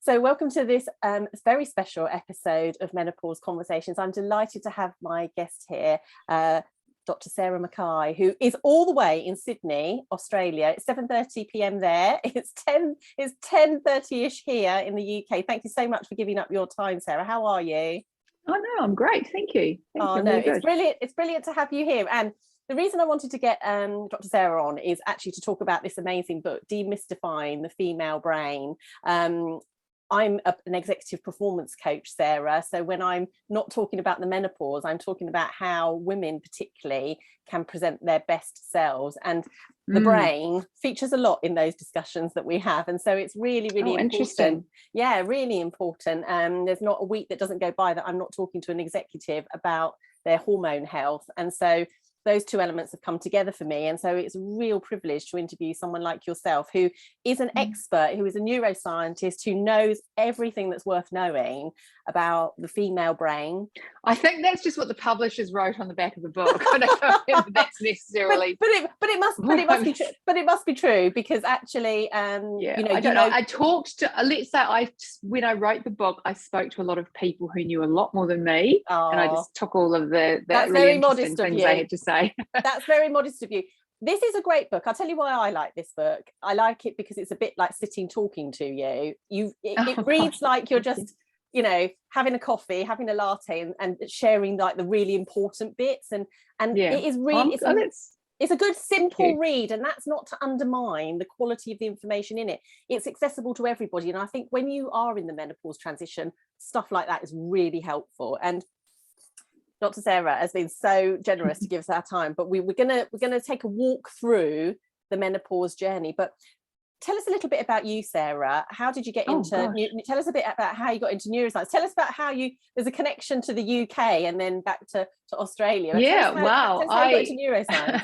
So welcome to this very special episode of Menopause Conversations. I'm delighted to have my guest here, Dr Sarah McKay, who is all the way in Sydney, Australia. It's 7:30 p.m. there. It's 10:30ish here in the UK. Thank you so much for giving up your time, Sarah. How are you? Oh no, I'm great. Thank you. It's brilliant. It's brilliant to have you here. And the reason I wanted to get Dr. Sarah on is actually to talk about this amazing book, Demystifying the Female Brain. I'm an executive performance coach, Sarah. So when I'm not talking about the menopause, I'm talking about how women particularly can present their best selves. And the brain features a lot in those discussions that we have. And so it's really, really important. Yeah, really important. There's not a week that doesn't go by that I'm not talking to an executive about their hormone health. And so those two elements have come together for me. And so it's a real privilege to interview someone like yourself, who is an expert, who is a neuroscientist, who knows everything that's worth knowing about the female brain. I think that's just what the publishers wrote on the back of the book. I don't know if that's necessarily. But it must be true, because actually, I talked to, let's say, when I wrote the book, I spoke to a lot of people who knew a lot more than me, and I just took all of the really interesting things they had to say. That's very modest of you. This is a great book. I'll tell you why I like this book. I like it because it's a bit like sitting talking to you. It reads like you're just, having a coffee, having a latte, and sharing like the really important bits. And it is really it's a good simple read, and that's not to undermine the quality of the information in it. It's accessible to everybody, and I think when you are in the menopause transition, stuff like that is really helpful. And Dr. Sarah has been so generous to give us our time, but we're gonna take a walk through the menopause journey. But tell us a little bit about you, Sarah. How did you get into? Tell us a bit about how you got into neuroscience. Tell us about how there's a connection to the UK and then back to Australia. Yeah, tell us how you got into neuroscience.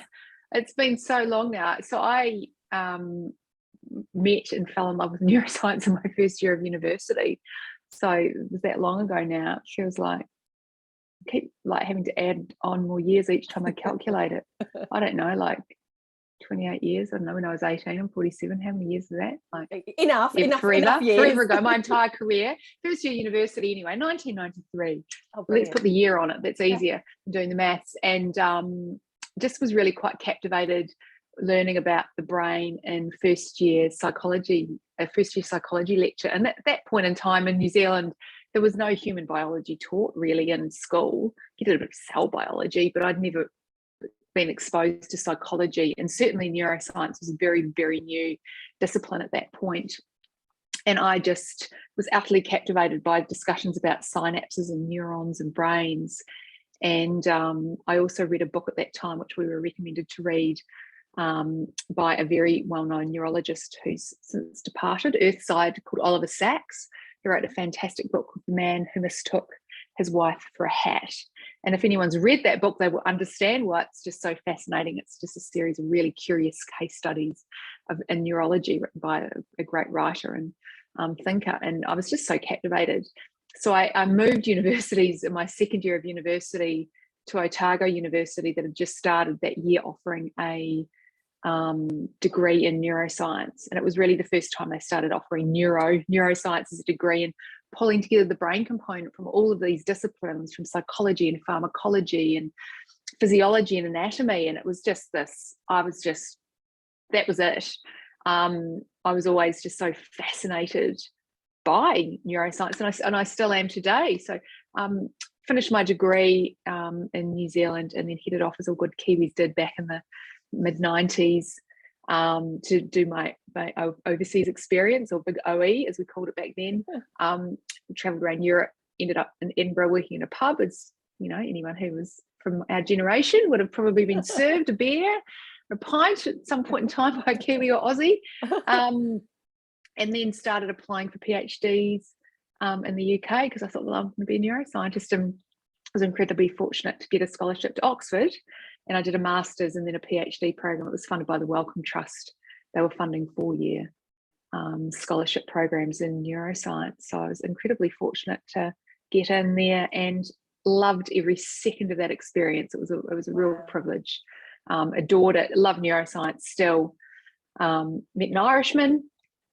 It's been so long now. So I met and fell in love with neuroscience in my first year of university. So it was that long ago now. She was like, keep like having to add on more years each time I calculate it. I don't know, like 28 years. I don't know, when I was 18, I'm 47. How many years is that? Like enough years. Forever ago, my entire career. First year university anyway, 1993. Let's put the year on it. That's easier than doing the maths. And just was really quite captivated learning about the brain in first year psychology lecture. And at that point in time in New Zealand, there was no human biology taught really in school. You did a bit of cell biology, but I'd never been exposed to psychology, and certainly neuroscience was a very, very new discipline at that point. And I just was utterly captivated by discussions about synapses and neurons and brains. And I also read a book at that time, which we were recommended to read, by a very well-known neurologist who's since departed, Earthside, called Oliver Sacks, who wrote a fantastic book called The Man Who Mistook His Wife for a Hat. And if anyone's read that book, they will understand why it's just so fascinating. It's just a series of really curious case studies in neurology written by a great writer and thinker. And I was just so captivated. So I moved universities in my second year of university to Otago University, that had just started that year offering a degree in neuroscience. And it was really the first time they started offering neuroscience as a degree, and pulling together the brain component from all of these disciplines, from psychology and pharmacology and physiology and anatomy. And it was just this, that was it. I was always just so fascinated by neuroscience, and I still am today. So finished my degree in New Zealand, and then headed off, as all good Kiwis did back in the mid-90s, to do my overseas experience, or big OE as we called it back then. Travelled around Europe, ended up in Edinburgh working in a pub. As anyone who was from our generation would have probably been served a beer, a pint at some point in time by a Kiwi or Aussie. And then started applying for PhDs in the UK, because I thought, well, I'm going to be a neuroscientist, and was incredibly fortunate to get a scholarship to Oxford. And I did a master's and then a PhD program. It was funded by the Wellcome Trust. They were funding 4-year scholarship programs in neuroscience. So I was incredibly fortunate to get in there, and loved every second of that experience. It was a real privilege. Adored it. Love neuroscience still. Met an Irishman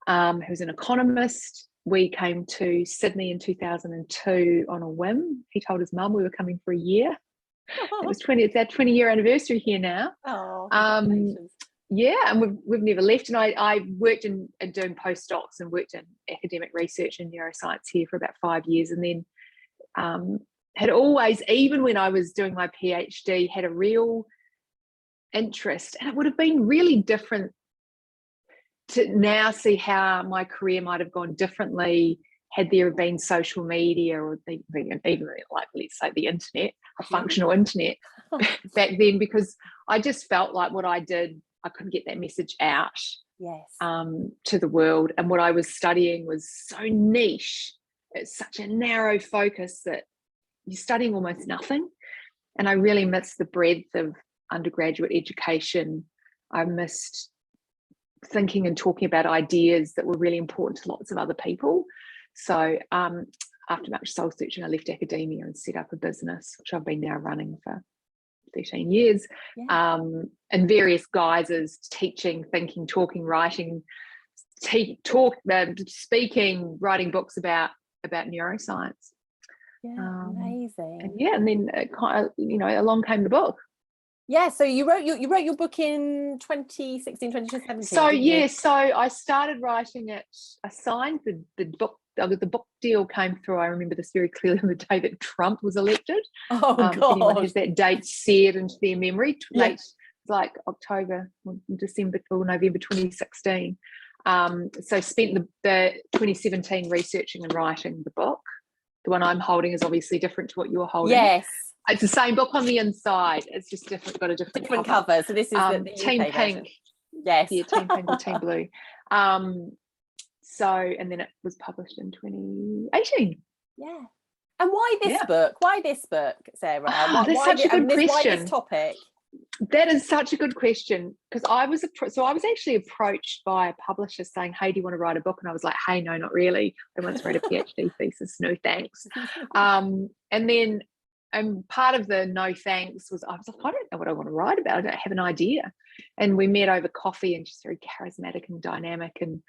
who's an economist, we came to Sydney in 2002 on a whim. He told his mum we were coming for a year. It's our 20-year anniversary here now. Yeah, and we've never left. And I worked in doing postdocs and worked in academic research in neuroscience here for about 5 years, and then had always, even when I was doing my PhD, had a real interest. And it would have been really different to now see how my career might have gone differently had there been social media or even like, let's say, the internet, a functional internet back then, because I just felt like what I did, I couldn't get that message out to the world. And what I was studying was so niche. It's such a narrow focus that you're studying almost nothing. And I really missed the breadth of undergraduate education. I missed thinking and talking about ideas that were really important to lots of other people. So after much soul searching, I left academia and set up a business, which I've been now running for 13 years, in various guises: teaching, thinking, talking, writing, speaking, writing books about neuroscience. Amazing. And then it kind of, along came the book. So you wrote your book in 2016, 2017. So I started writing it. I signed the book. The book deal came through. I remember this very clearly on the day that Trump was elected. Oh God! If anyone has that date seared into their memory, late, like October, December or November 2016. So spent the 2017 researching and writing the book. The one I'm holding is obviously different to what you're holding. Yes. It's the same book on the inside. It's just different. Got a different cover. So this is the Team UK Pink. version. Yes. Yeah, Team Pink or Team Blue. And then it was published in 2018. Yeah. And why this book? Why this book, Sarah? That's such a good question. Why this topic? That is such a good question, because I was actually approached by a publisher saying, "Hey, do you want to write a book?" And I was like, "Hey, no, not really. I once wrote a PhD thesis. No, thanks." And part of the no thanks was I was like, I don't know what I want to write about. I don't have an idea. And we met over coffee, and she's very charismatic and dynamic and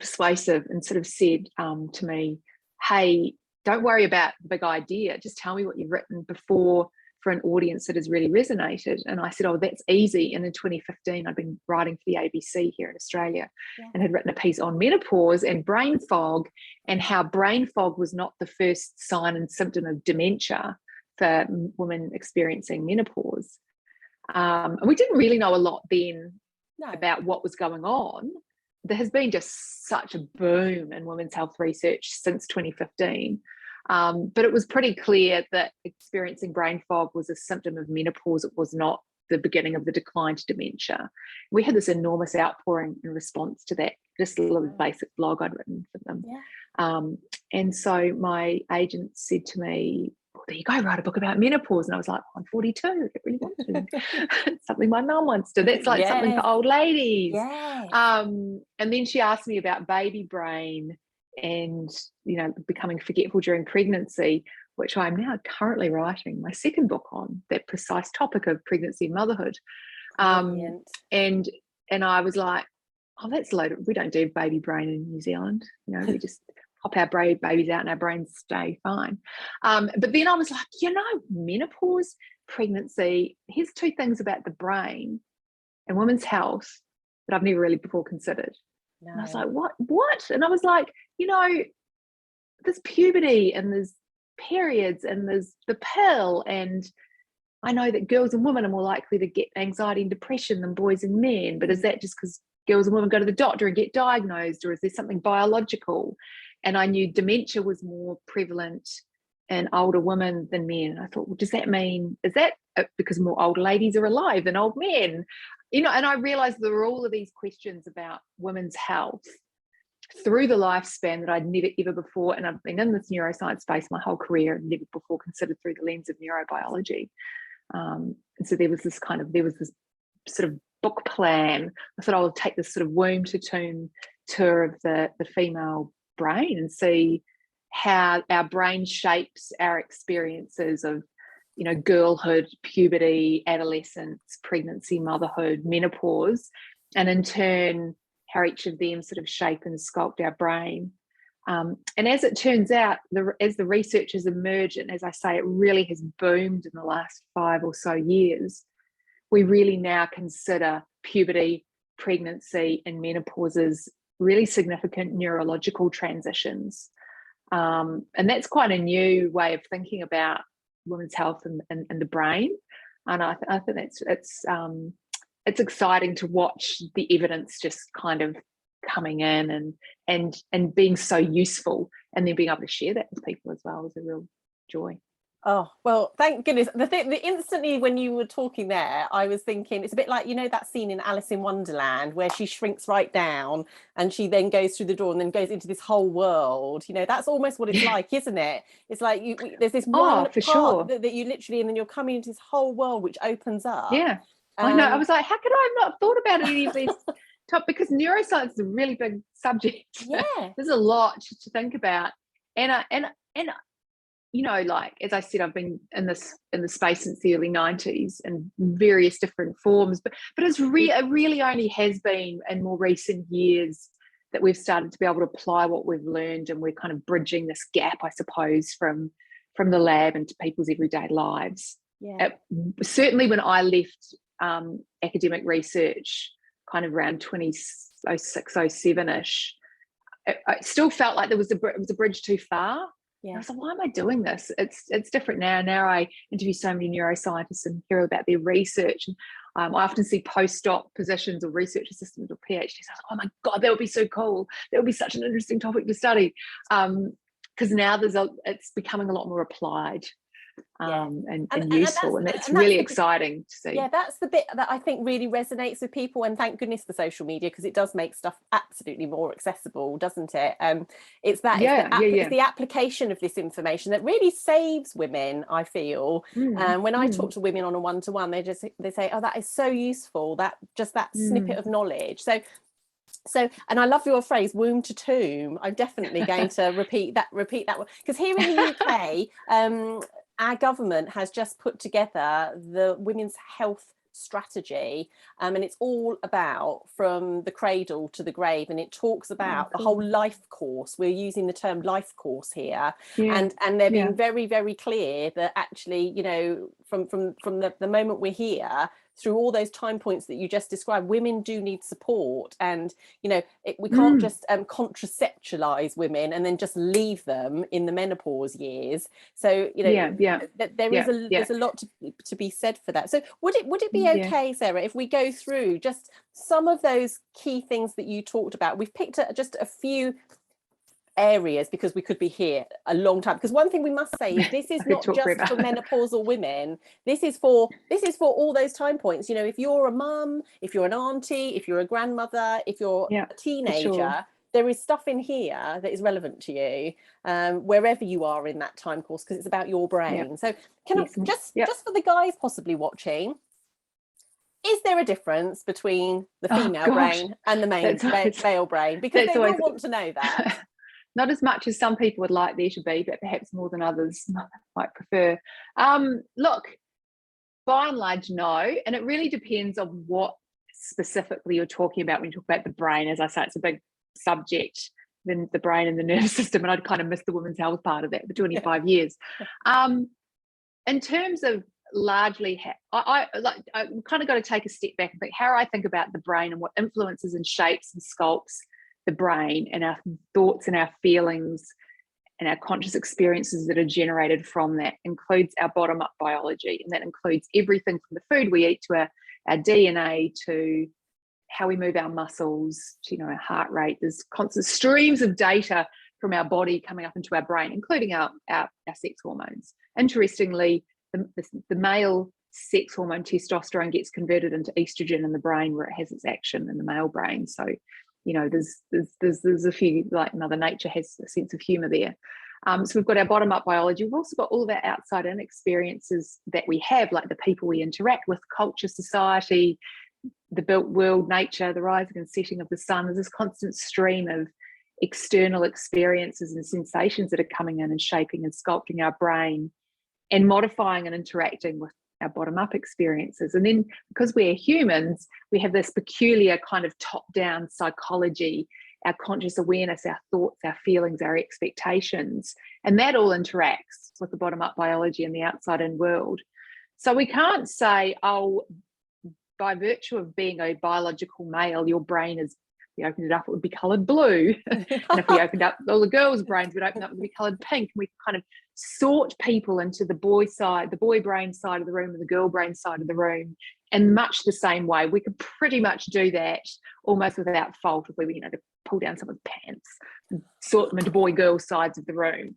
persuasive, and sort of said to me, "Hey, don't worry about the big idea. Just tell me what you've written before for an audience that has really resonated." And I said, "Oh, that's easy." And in 2015, I'd been writing for the ABC here in Australia and had written a piece on menopause and brain fog, and how brain fog was not the first sign and symptom of dementia for women experiencing menopause. And we didn't really know a lot then about what was going on. There has been just such a boom in women's health research since 2015. But it was pretty clear that experiencing brain fog was a symptom of menopause. It was not the beginning of the decline to dementia. We had this enormous outpouring in response to that, just a little basic blog I'd written for them. And so my agent said to me, "Well, there you go, write a book about menopause." And I was like, "I'm 42, I don't really want to." It's something my mum wants to. That's like something for old ladies. And then she asked me about baby brain and becoming forgetful during pregnancy, which I'm now currently writing my second book on, that precise topic of pregnancy and motherhood. And I was like, "Oh, that's loaded. We don't do baby brain in New Zealand. We just pop our babies out and our brains stay fine." But then I was like, menopause, pregnancy, here's two things about the brain and women's health that I've never really before considered. And I was like, what? And I was like, there's puberty and there's periods and there's the pill, and I know that girls and women are more likely to get anxiety and depression than boys and men, but is that just because girls and women go to the doctor and get diagnosed, or is there something biological? And I knew dementia was more prevalent in older women than men. And I thought, well, does that mean, is that because more older ladies are alive than old men? And I realized there were all of these questions about women's health through the lifespan that I'd never ever before, and I've been in this neuroscience space my whole career, never before considered through the lens of neurobiology. And so there was this sort of book plan. I thought I'll take this sort of womb to tomb tour of the female brain and see how our brain shapes our experiences of girlhood, puberty, adolescence, pregnancy, motherhood, menopause, and in turn how each of them sort of shape and sculpt our brain. And as it turns out, as the research has emerged, and as I say, it really has boomed in the last 5 or so years, we really now consider puberty, pregnancy, and menopause as really significant neurological transitions. And that's quite a new way of thinking about women's health and the brain. And I think it's exciting to watch the evidence just kind of coming in and being so useful, and then being able to share that with people as well is a real joy. Oh, well, thank goodness. The instantly when you were talking there, I was thinking it's a bit like, that scene in Alice in Wonderland where she shrinks right down and she then goes through the door and then goes into this whole world. That's almost what it's like, isn't it? It's like there's this one part sure. that you literally, and then you're coming into this whole world which opens up. Yeah, I know. I was like, how could I have not thought about any of these because neuroscience is a really big subject. Yeah, there's a lot to think about, and like as I said, I've been in the space since the early 90s in various different forms, but it really only has been in more recent years that we've started to be able to apply what we've learned, and we're kind of bridging this gap, I suppose, from the lab into people's everyday lives. Yeah. Certainly when I left academic research kind of around 2006, 07-ish, I still felt like it was a bridge too far. Yeah. I was like, why am I doing this? It's different now. Now I interview so many neuroscientists and hear about their research. And I often see postdoc positions or research assistants or PhDs. I was like, oh my God, that would be so cool. That would be such an interesting topic to study. Because now it's becoming a lot more applied. And useful, and that's really exciting to see. Yeah, that's the bit that I think really resonates with people, and thank goodness for social media, because it does make stuff absolutely more accessible, doesn't it? It's the application of this information that really saves women, I feel. When I talk to women on a one-to-one, they say, oh, that is so useful, that snippet of knowledge. So, and I love your phrase, womb to tomb. I'm definitely going to repeat that one, because here in the UK, our government has just put together the women's health strategy, and it's all about from the cradle to the grave, and it talks about the whole life course. We're using the term life course here, and they're being very, very clear that actually, from the moment we're here, through all those time points that you just described, women do need support, and we can't just contraceptualize women and then just leave them in the menopause years. So there's a lot to be said for that. So would it be okay, Sarah, if we go through just some of those key things that you talked about? We've picked just a few areas because we could be here a long time, because one thing we must say is this is not just for menopausal women. This is for all those time points. If you're a mum, if you're an auntie, if you're a grandmother, if you're a teenager, there is stuff in here that is relevant to you, wherever you are in that time course, because it's about your brain. So just for the guys possibly watching, is there a difference between the female brain and the male brain? Because they will want to know that. Not as much as some people would like there to be, but perhaps more than others might prefer. Look, by and large, no. And it really depends on what specifically you're talking about when you talk about the brain. As I say, it's a big subject, then the brain and the nervous system, and I'd kind of missed the women's health part of that for 25 years. In terms of largely, I kind of got to take a step back and think how I think about the brain and what influences and shapes and sculpts the brain, and our thoughts and our feelings and our conscious experiences that are generated from that includes our bottom-up biology, and that includes everything from the food we eat to our DNA to how we move our muscles to our heart rate. There's constant streams of data from our body coming up into our brain, including our sex hormones. Interestingly, the male sex hormone testosterone gets converted into estrogen in the brain, where it has its action in the male brain. So there's a few, like Mother Nature has a sense of humor there. So we've got our bottom-up biology. We've also got all of our outside-in experiences that we have, like the people we interact with, culture, society, the built world, nature, the rising and setting of the sun. There's this constant stream of external experiences and sensations that are coming in and shaping and sculpting our brain and modifying and interacting our bottom-up experiences. And then because we're humans, we have this peculiar kind of top-down psychology, our conscious awareness, our thoughts, our feelings, our expectations, and that all interacts with the bottom-up biology and the outside-in world. So we can't say, oh, by virtue of being a biological male, your brain is, if we opened it up, it would be coloured blue. And if we opened up all the girls' brains, would open up, it would be coloured pink. And we kind of sort people into the boy side, the boy brain side of the room, and the girl brain side of the room, in much the same way. We could pretty much do that almost without fault if we were, to pull down someone's pants and sort them into boy-girl sides of the room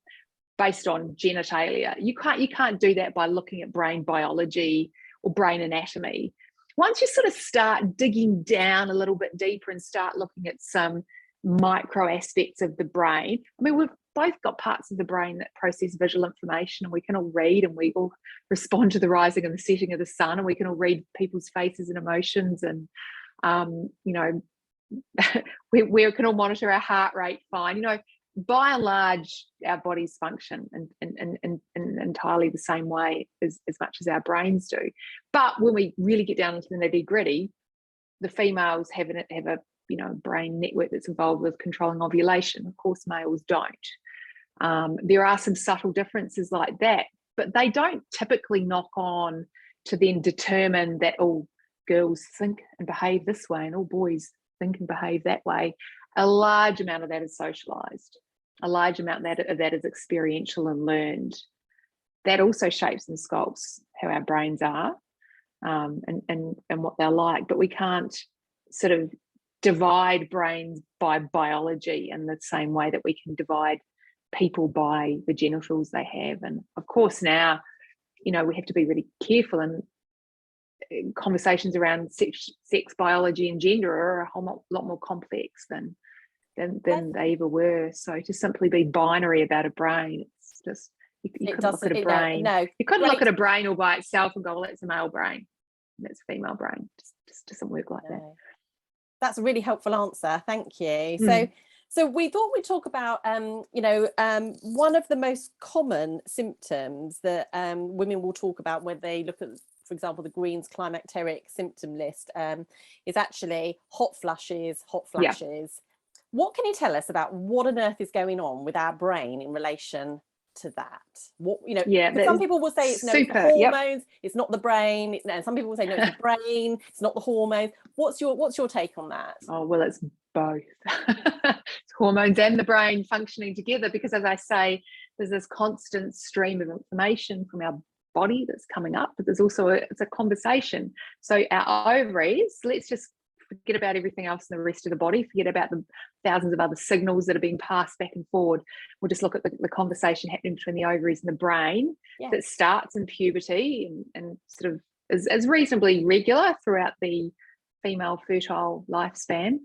based on genitalia. You can't do that by looking at brain biology or brain anatomy. Once you sort of start digging down a little bit deeper and start looking at some micro aspects of the brain, I mean, we've both got parts of the brain that process visual information, and we can all read, and we all respond to the rising and the setting of the sun, and we can all read people's faces and emotions, and we can all monitor our heart rate fine. By and large, our bodies function in entirely the same way as much as our brains do. But when we really get down into the nitty gritty, the females have a brain network that's involved with controlling ovulation. Of course, males don't. There are some subtle differences like that, but they don't typically knock on to then determine that all girls think and behave this way and all boys think and behave that way. A large amount of that is socialized. A large amount of that is experiential and learned. That also shapes and sculpts how our brains are, and what they're like. But we can't sort of divide brains by biology in the same way that we can divide people by the genitals they have. And of course now, we have to be really careful, and conversations around sex biology and gender are a whole lot more complex than they ever were. So to simply be binary about a brain, it's just you couldn't look at a brain. No, you couldn't look at a brain all by itself and go, well, that's a male brain, that's a female brain. Just doesn't work like that. That's a really helpful answer. Thank you. So we thought we'd talk about one of the most common symptoms that women will talk about when they look at, for example, the Green's climacteric symptom list, is actually hot flushes. Yeah. What can you tell us about what on earth is going on with our brain in relation to that? Some people will say it's the hormones, it's not the brain. Some people will say no, it's the brain, it's not the hormones. What's your take on that? Oh, well, it's both. It's hormones and the brain functioning together, because as I say, there's this constant stream of information from our body that's coming up, but there's also it's a conversation. So our ovaries, let's just forget about everything else in the rest of the body, forget about the thousands of other signals that are being passed back and forward. We'll just look at the conversation happening between the ovaries and the brain. Yeah. That starts in puberty and sort of is reasonably regular throughout the female fertile lifespan,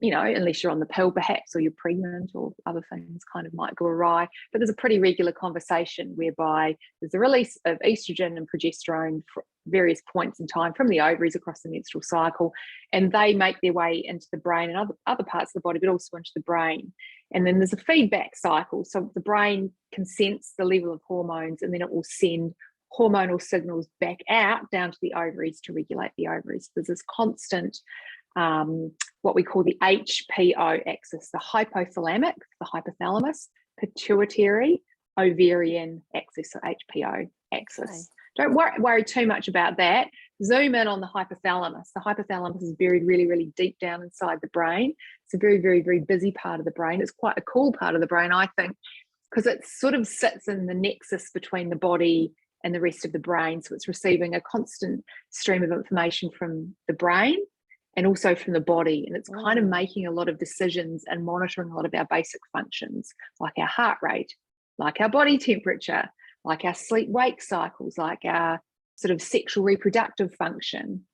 unless you're on the pill perhaps, or you're pregnant, or other things kind of might go awry. But there's a pretty regular conversation whereby there's a release of estrogen and progesterone for various points in time from the ovaries across the menstrual cycle, and they make their way into the brain and other parts of the body, but also into the brain. And then there's a feedback cycle. So the brain can sense the level of hormones, and then it will send hormonal signals back out down to the ovaries to regulate the ovaries. There's this constant what we call the HPO axis, the hypothalamus, pituitary, ovarian axis, so HPO axis. Okay. Don't worry too much about that. Zoom in on the hypothalamus. The hypothalamus is buried really, really deep down inside the brain. It's a very, very, very busy part of the brain. It's quite a cool part of the brain, I think, because it sort of sits in the nexus between the body and the rest of the brain. So it's receiving a constant stream of information from the brain and also from the body. And it's kind of making a lot of decisions and monitoring a lot of our basic functions, like our heart rate, like our body temperature, like our sleep-wake cycles, like our sort of sexual reproductive function.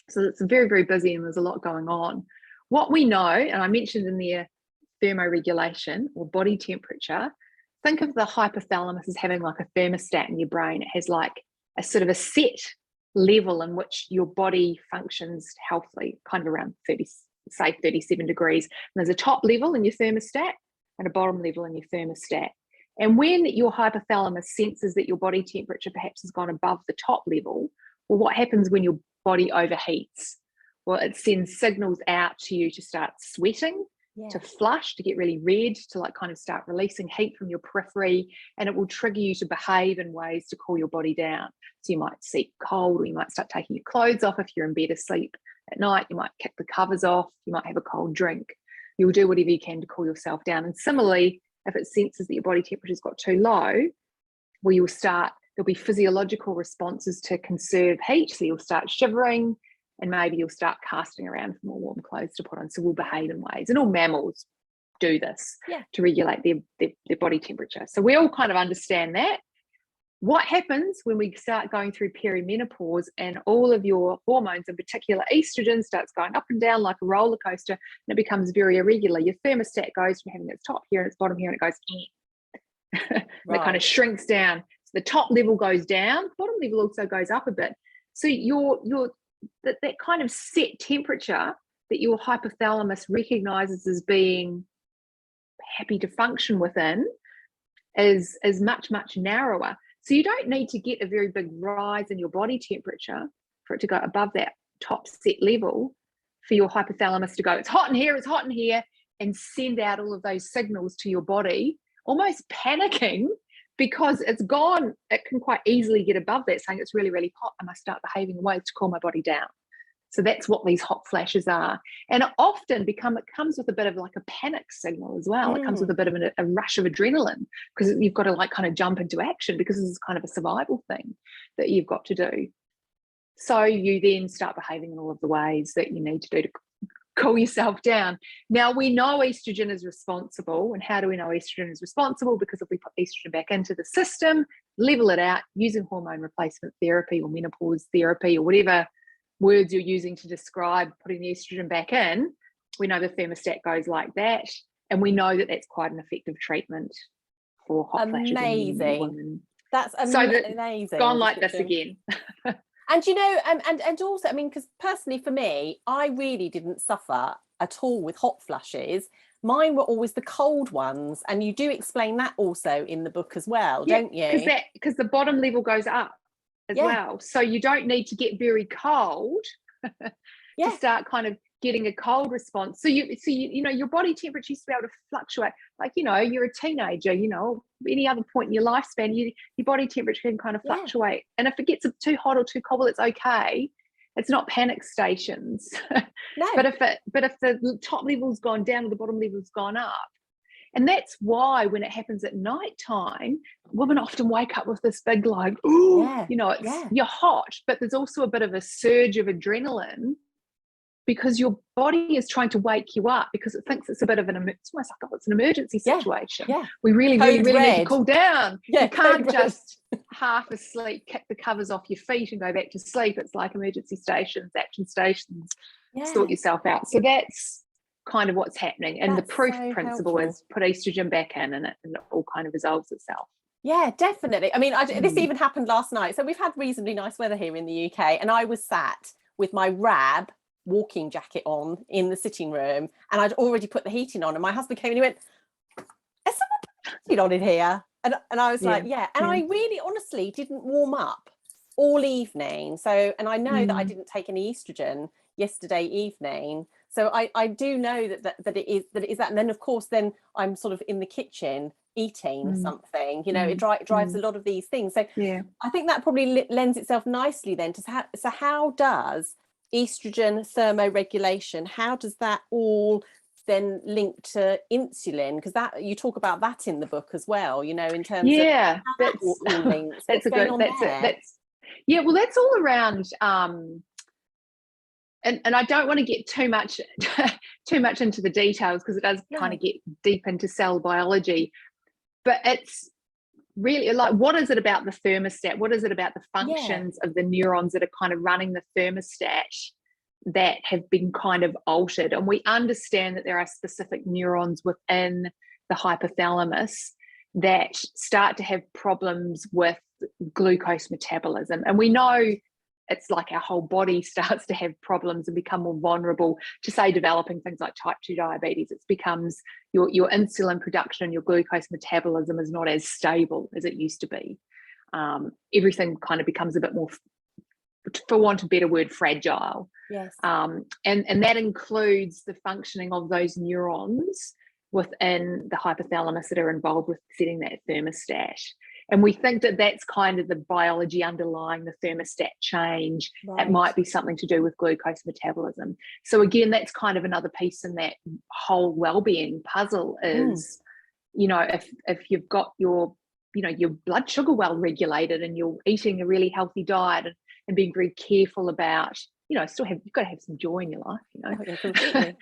So it's very, very busy, and there's a lot going on. What we know, and I mentioned in there thermoregulation or body temperature, think of the hypothalamus as having like a thermostat in your brain. It has like a sort of a set level in which your body functions healthily, kind of around 37 degrees. And there's a top level in your thermostat and a bottom level in your thermostat. And when your hypothalamus senses that your body temperature perhaps has gone above the top level, well, what happens when your body overheats? Well, it sends signals out to you to start sweating, to flush, to get really red, to like kind of start releasing heat from your periphery, and it will trigger you to behave in ways to cool your body down. So you might seek cold, or you might start taking your clothes off if you're in bed asleep at night. You might kick the covers off, you might have a cold drink. You'll do whatever you can to cool yourself down. And similarly, if it senses that your body temperature's got too low, well, there'll be physiological responses to conserve heat. So you'll start shivering, and maybe you'll start casting around for more warm clothes to put on. So we'll behave in ways, and all mammals do this to regulate their body temperature. So we all kind of understand that. What happens when we start going through perimenopause and all of your hormones, in particular estrogen, starts going up and down like a roller coaster, and it becomes very irregular? Your thermostat goes from having its top here and its bottom here, and it goes and it kind of shrinks down. So the top level goes down, bottom level also goes up a bit. So that kind of set temperature that your hypothalamus recognizes as being happy to function within is much, much narrower. So you don't need to get a very big rise in your body temperature for it to go above that top set level for your hypothalamus to go, it's hot in here, and send out all of those signals to your body, almost panicking because it's gone. It can quite easily get above that, saying it's really, really hot. I must start behaving in ways to cool my body down. So that's what these hot flashes are. And it often comes with a bit of like a panic signal as well. It comes with a bit of a rush of adrenaline, because you've got to like kind of jump into action, because this is kind of a survival thing that you've got to do. So you then start behaving in all of the ways that you need to do to cool yourself down. Now, we know estrogen is responsible. And how do we know estrogen is responsible? Because if we put estrogen back into the system, level it out using hormone replacement therapy or menopause therapy or whatever words you're using to describe putting the estrogen back in, we know the thermostat goes like that, and we know that that's quite an effective treatment for hot flashes in women. That's amazing. So gone like this again. And you know, and also, I mean, because personally for me, I really didn't suffer at all with hot flushes. Mine were always the cold ones, and you do explain that also in the book as well, don't you? Because the bottom level goes up as well, so you don't need to get very cold to start kind of getting a cold response. So you know your body temperature used to be able to fluctuate, like, you know, you're a teenager, you know, any other point in your lifespan, your body temperature can kind of fluctuate, and if it gets too hot or too cold, well, it's okay. It's not panic stations. No. but if the top level's gone down or the bottom level's gone up. And that's why when it happens at night time, women often wake up with this big like, ooh, you know, you're hot, but there's also a bit of a surge of adrenaline because your body is trying to wake you up because it thinks it's a bit of it's almost like, it's an emergency situation. We really need to cool down. You can't just half asleep, kick the covers off your feet and go back to sleep. It's like emergency stations, action stations, sort yourself out. So that's kind of what's happening, and the proof principle is put estrogen back in, and it all kind of resolves itself. Yeah, definitely. I mean, this even happened last night. So we've had reasonably nice weather here in the UK, and I was sat with my Rab walking jacket on in the sitting room, and I'd already put the heating on, and my husband came and he went, "Has someone put the heating on in here?" And I was like, I really honestly didn't warm up all evening. So, and I know that I didn't take any estrogen yesterday evening. So I do know that it is that. And then of course, then I'm sort of in the kitchen eating something, you know, it drives a lot of these things. So I think that probably lends itself nicely then to how does estrogen thermoregulation, how does that all then link to insulin? Because that you talk about that in the book as well, you know, in terms of how that all links. That's well, that's all around and I don't want to get too much into the details because it does kind of get deep into cell biology, but it's really like, what is it about the thermostat? What is it about the functions of the neurons that are kind of running the thermostat that have been kind of altered? And we understand that there are specific neurons within the hypothalamus that start to have problems with glucose metabolism. And we know it's like our whole body starts to have problems and become more vulnerable to, say, developing things like type 2 diabetes. It becomes your insulin production, your glucose metabolism is not as stable as it used to be. Everything kind of becomes a bit more, for want of a better word, fragile. Yes. And that includes the functioning of those neurons within the hypothalamus that are involved with setting that thermostat. And we think that that's kind of the biology underlying the thermostat change. Right. It might be something to do with glucose metabolism. So again, that's kind of another piece in that whole well-being puzzle is, you know, if you've got your blood sugar well regulated and you're eating a really healthy diet and being very careful about, you know, you've got to have some joy in your life, you know. Oh, yeah, completely.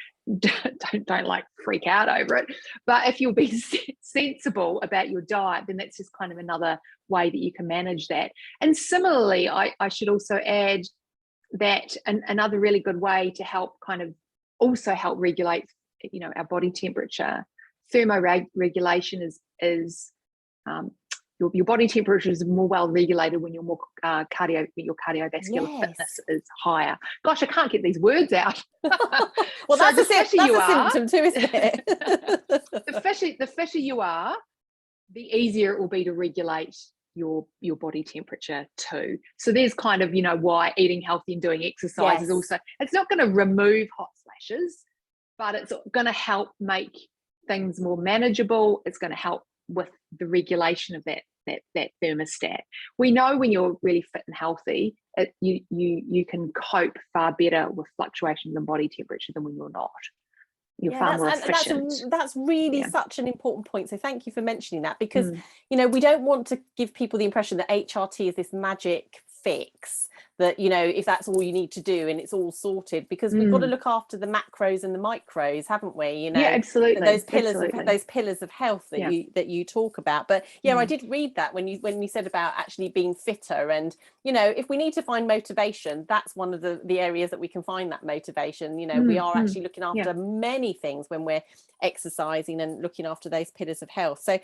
don't like freak out over it, but if you'll be sensible about your diet, then that's just kind of another way that you can manage that. And similarly, I should also add that another really good way to help regulate, you know, our body temperature, thermoregulation is your body temperature is more well regulated when you're more your cardiovascular fitness is higher. Gosh, I can't get these words out. Well, that's a symptom too, isn't it? the fitter you are, the easier it will be to regulate your body temperature too. So there's kind of, you know, why eating healthy and doing exercise is also, it's not going to remove hot flashes, but it's going to help make things more manageable. It's going to help with the regulation of that thermostat. We know when you're really fit and healthy, you can cope far better with fluctuations in body temperature than when you're not. You're far more efficient. That's really such an important point. So thank you for mentioning that, because you know, we don't want to give people the impression that HRT is this magic fix that, you know, if that's all you need to do and it's all sorted, because we've got to look after the macros and the micros, haven't we? You know, absolutely. Those pillars of health that you talk about. But I did read that when you said about actually being fitter, and you know, if we need to find motivation, that's one of the areas that we can find that motivation. You know, we are actually looking after many things when we're exercising and looking after those pillars of health. So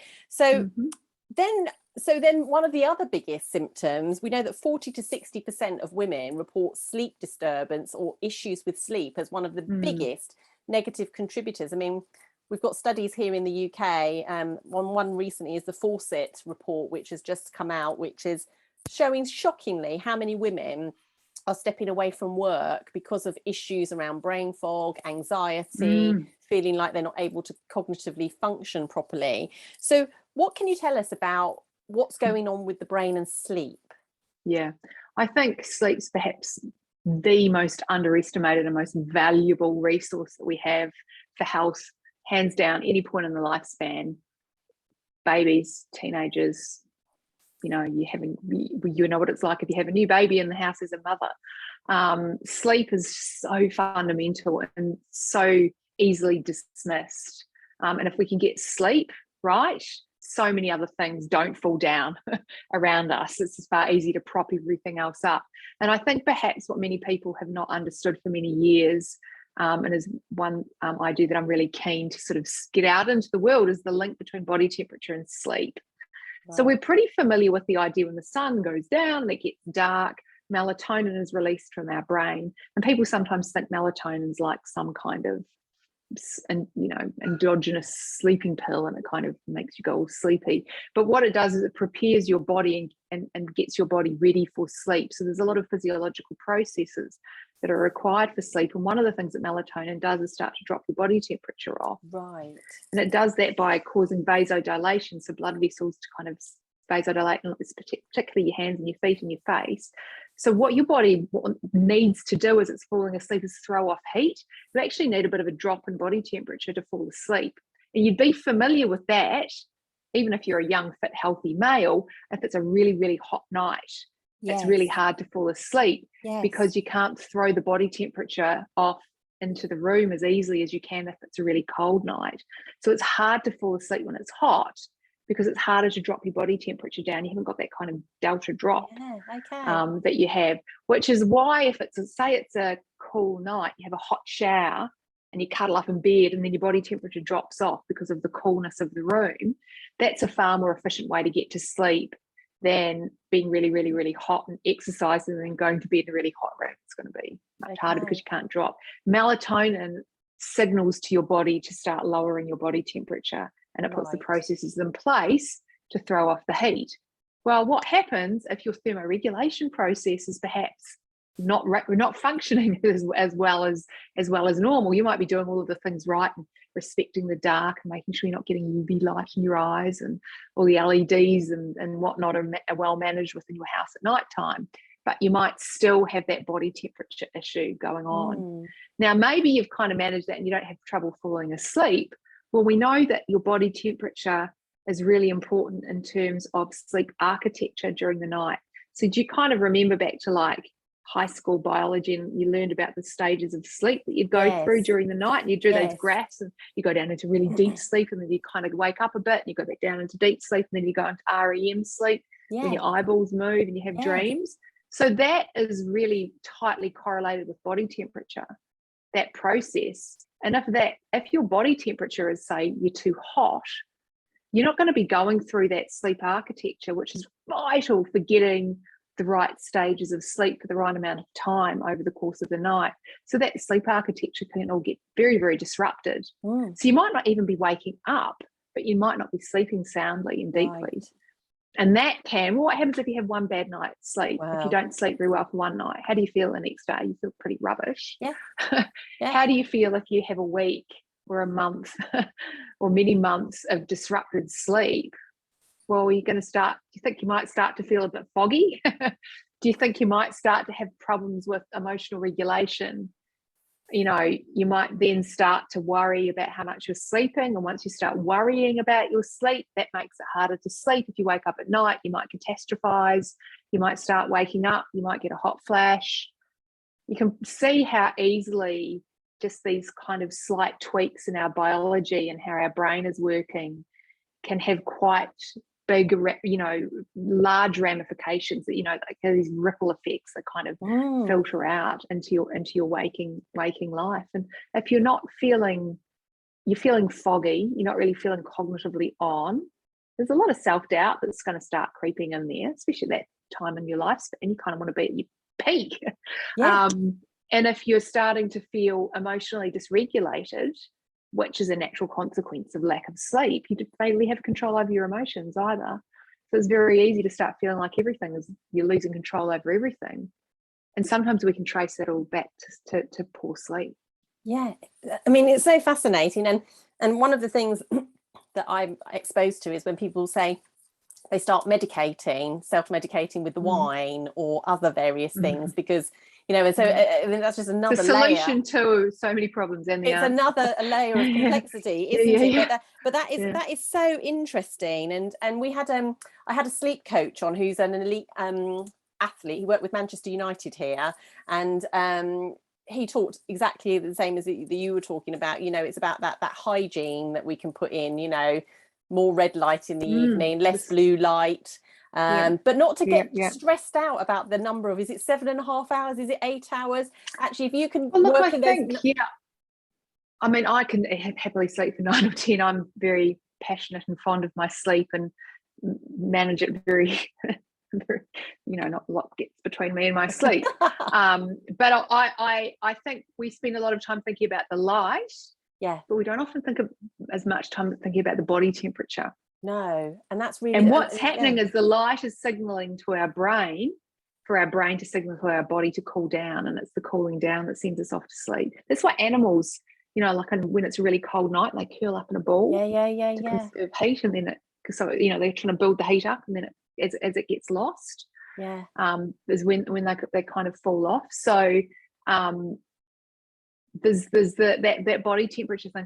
then one of the other biggest symptoms, we know that 40 to 60% of women report sleep disturbance or issues with sleep as one of the biggest negative contributors. I mean, we've got studies here in the UK. One recently is the Fawcett report, which has just come out, which is showing shockingly how many women are stepping away from work because of issues around brain fog, anxiety, feeling like they're not able to cognitively function properly. So what can you tell us about what's going on with the brain and sleep? Yeah, I think sleep's perhaps the most underestimated and most valuable resource that we have for health, hands down, any point in the lifespan. Babies, teenagers, you know, you know what it's like if you have a new baby in the house as a mother. Sleep is so fundamental and so easily dismissed. And if we can get sleep right, so many other things don't fall down around us. It's just far easier to prop everything else up. And I think perhaps what many people have not understood for many years, and is one idea that I'm really keen to sort of get out into the world, is the link between body temperature and sleep. Right. So we're pretty familiar with the idea when the sun goes down and it gets dark, melatonin is released from our brain. And people sometimes think melatonin is like some kind of endogenous sleeping pill, and it kind of makes you go all sleepy. But what it does is it prepares your body and gets your body ready for sleep. So there's a lot of physiological processes that are required for sleep, and one of the things that melatonin does is start to drop your body temperature off. Right. And it does that by causing vasodilation, so blood vessels to kind of vasodilate, and particularly your hands and your feet and your face. So what your body needs to do as it's falling asleep is throw off heat. You actually need a bit of a drop in body temperature to fall asleep. And you'd be familiar with that, even if you're a young, fit, healthy male. If it's a really, really hot night, it's really hard to fall asleep because you can't throw the body temperature off into the room as easily as you can if it's a really cold night. So it's hard to fall asleep when it's hot, because it's harder to drop your body temperature down. You haven't got that kind of delta drop that you have, which is why if say it's a cool night, you have a hot shower and you cuddle up in bed and then your body temperature drops off because of the coolness of the room, that's a far more efficient way to get to sleep than being really, really, really hot and exercising and then going to bed in a really hot room. It's going to be much harder because you can't drop. Melatonin signals to your body to start lowering your body temperature, and it puts the processes in place to throw off the heat. Well, what happens if your thermoregulation process is perhaps not functioning as well as normal? You might be doing all of the things right and respecting the dark and making sure you're not getting UV light in your eyes, and all the LEDs and whatnot are well managed within your house at night time, but you might still have that body temperature issue going on. Now, maybe you've kind of managed that and you don't have trouble falling asleep. Well, we know that your body temperature is really important in terms of sleep architecture during the night. So do you kind of remember back to like high school biology, and you learned about the stages of sleep that you'd go through during the night, and you drew those graphs, and you go down into really deep sleep, and then you kind of wake up a bit and you go back down into deep sleep, and then you go into REM sleep when your eyeballs move and you have dreams. So that is really tightly correlated with body temperature, that process. And if your body temperature is, say, you're too hot, you're not going to be going through that sleep architecture, which is vital for getting the right stages of sleep for the right amount of time over the course of the night. So that sleep architecture can all get very, very disrupted. So you might not even be waking up, but you might not be sleeping soundly and deeply. And that what happens if you have one bad night's sleep? If you don't sleep very well for one night, how do you feel the next day? You feel pretty rubbish. How do you feel if you have a week or a month or many months of disrupted sleep? Well, you're going to start, do you think you might start to feel a bit foggy? Do you think you might start to have problems with emotional regulation? You might then start to worry about how much you're sleeping. And once you start worrying about your sleep, that makes it harder to sleep. If you wake up at night, you might catastrophize. You might start waking up. You might get a hot flash. You can see how easily just these kind of slight tweaks in our biology and how our brain is working can have quite big, large ramifications, that like these ripple effects that kind of filter out into your waking life. And if you're feeling foggy, you're not really feeling cognitively on, there's a lot of self-doubt that's going to start creeping in there, especially at that time in your life, and you kind of want to be at your peak. And if you're starting to feel emotionally dysregulated, which is a natural consequence of lack of sleep, you don't really have control over your emotions either. So it's very easy to start feeling like you're losing control over everything. And sometimes we can trace that all back to poor sleep. Yeah, I mean, it's so fascinating. And one of the things that I'm exposed to is when people say they start self-medicating with the wine or other various things, because and so I mean, that's just another solution to so many problems. It's another layer of complexity, isn't it? But that is so interesting. And we had I had a sleep coach on who's an elite athlete. He worked with Manchester United here, and he talked exactly the same as you were talking about. It's about that hygiene that we can put in. More red light in the evening, less blue light. But not to get stressed out about the number of, is it 7.5 hours? Is it 8 hours? Actually, if you can work in those... I mean, I can happily sleep for 9 or 10. I'm very passionate and fond of my sleep and manage it very, very, not a lot gets between me and my sleep. But I think we spend a lot of time thinking about the light. Yeah. But we don't often think of as much time thinking about the body temperature. No, and that's really... And what's happening is the light is signaling to our brain, for our brain to signal to our body to cool down, and it's the cooling down that sends us off to sleep. That's why animals, like when it's a really cold night, they curl up in a ball to conserve heat, and then they're trying to build the heat up, and then as it gets lost, is when they kind of fall off. So there's that body temperature thing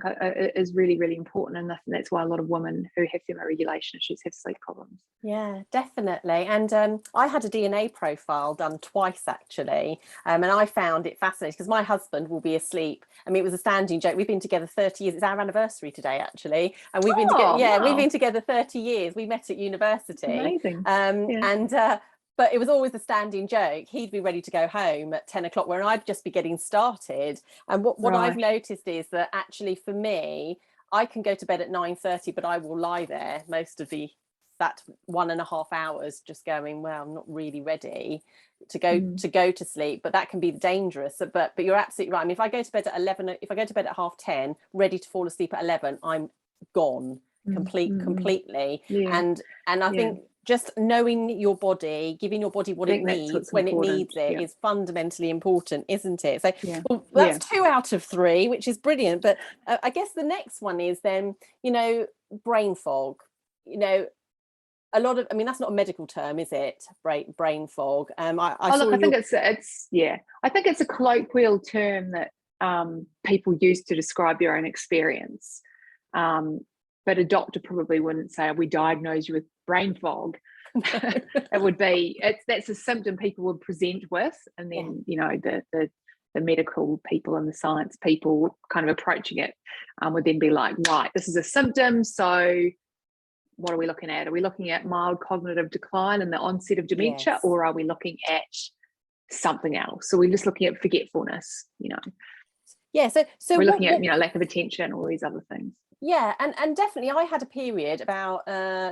is really, really important, and that's why a lot of women who have thermoregulation issues have sleep problems. Yeah, definitely. And I had a DNA profile done twice actually, and I found it fascinating because my husband will be asleep. I mean, it was a standing joke. We've been together 30 years. It's our anniversary today actually, and we've been together. Yeah, wow. We've been together 30 years. We met at university. Amazing. But it was always a standing joke. He'd be ready to go home at 10 o'clock, where I'd just be getting started. And what I've noticed is that actually for me, I can go to bed at 9:30, but I will lie there most of the that 1.5 hours just going, well, I'm not really ready to go to sleep, but that can be dangerous. But you're absolutely right. I mean, if I go to bed at 11, if I go to bed at 10:30 ready to fall asleep at 11, I'm gone completely. And I think just knowing your body, giving your body what it needs when it needs it is fundamentally important, isn't it? So well, that's 2 out of 3, which is brilliant. But I guess the next one is then, brain fog. A lot of, I mean, that's not a medical term, is it? Brain fog. I think it's a colloquial term that people use to describe their own experience. But a doctor probably wouldn't say, we diagnose you with brain fog. It would be, that's a symptom people would present with, and then the medical people and the science people kind of approaching it would then be like, right, this is a symptom, so what are we looking at? Are we looking at mild cognitive decline and the onset of dementia, or are we looking at something else? So we're just looking at forgetfulness, so we're looking at lack of attention, all these other things. Yeah, and definitely I had a period about,